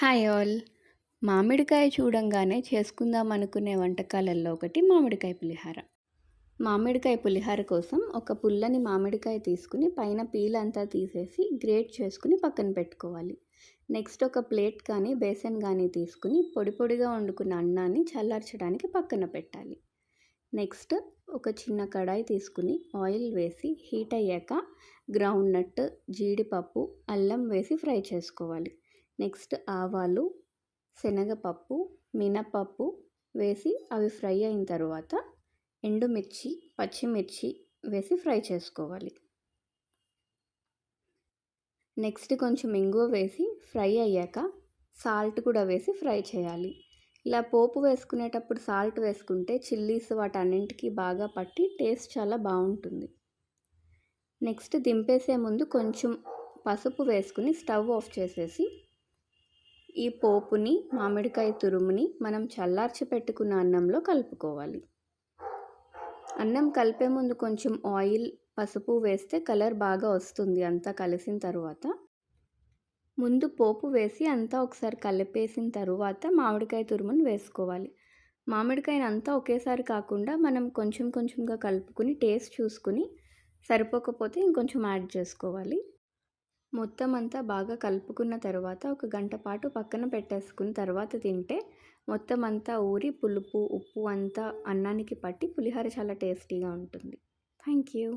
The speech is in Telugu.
Hi all. మామిడికాయ చూడంగానే చేసుకుందాం అనుకునే వంటకాలలో ఒకటి మామిడికాయ పులిహార. మామిడికాయ పులిహార కోసం ఒక పుల్లని మామిడికాయ తీసుకుని పైన పీల్ అంతా తీసేసి గ్రేట్ చేసుకుని పక్కన పెట్టుకోవాలి. నెక్స్ట్ ఒక ప్లేట్ కానీ బేసన్ కానీ తీసుకుని పొడి పొడిగా వండుకున్న అన్నాన్ని చల్లార్చడానికి పక్కన పెట్టాలి. నెక్స్ట్ ఒక చిన్న కడాయి తీసుకుని ఆయిల్ వేసి హీట్ అయ్యాక గ్రౌండ్ నట్, జీడిపప్పు, అల్లం వేసి ఫ్రై చేసుకోవాలి. నెక్స్ట్ ఆవాలు, శనగపప్పు, మినపప్పు వేసి అవి ఫ్రై అయిన తర్వాత ఎండుమిర్చి, పచ్చిమిర్చి వేసి ఫ్రై చేసుకోవాలి. నెక్స్ట్ కొంచెం ఇంగువ వేసి ఫ్రై అయ్యాక సాల్ట్ కూడా వేసి ఫ్రై చేయాలి. ఇలా పోపు వేసుకునేటప్పుడు సాల్ట్ వేసుకుంటే చిల్లీస్ వాటన్నింటికి బాగా పట్టి టేస్ట్ చాలా బాగుంటుంది. నెక్స్ట్ దింపేసే ముందు కొంచెం పసుపు వేసుకుని స్టవ్ ఆఫ్ చేసేసి ఈ పోపుని, మామిడికాయ తురుముని మనం చల్లార్చి పెట్టుకున్న అన్నంలో కలుపుకోవాలి. అన్నం కలిపే ముందు కొంచెం ఆయిల్, పసుపు వేస్తే కలర్ బాగా వస్తుంది. అంతా కలిసిన తర్వాత ముందు పోపు వేసి అంతా ఒకసారి కలిపేసిన తరువాత మామిడికాయ తురుమును వేసుకోవాలి. మామిడికాయని అంతా ఒకేసారి కాకుండా మనం కొంచెం కొంచెంగా కలుపుకుని టేస్ట్ చూసుకుని సరిపోకపోతే ఇంకొంచెం యాడ్ చేసుకోవాలి. మొత్తం అంతా బాగా కలుపుకున్న తర్వాత ఒక గంట పాటు పక్కన పెట్టేసుకుని తర్వాత తింటే మొత్తం అంతా ఊరి పులుపు, ఉప్పు అంతా అన్నానికి పట్టి పులిహోర చాలా టేస్టీగా ఉంటుంది. Thank you.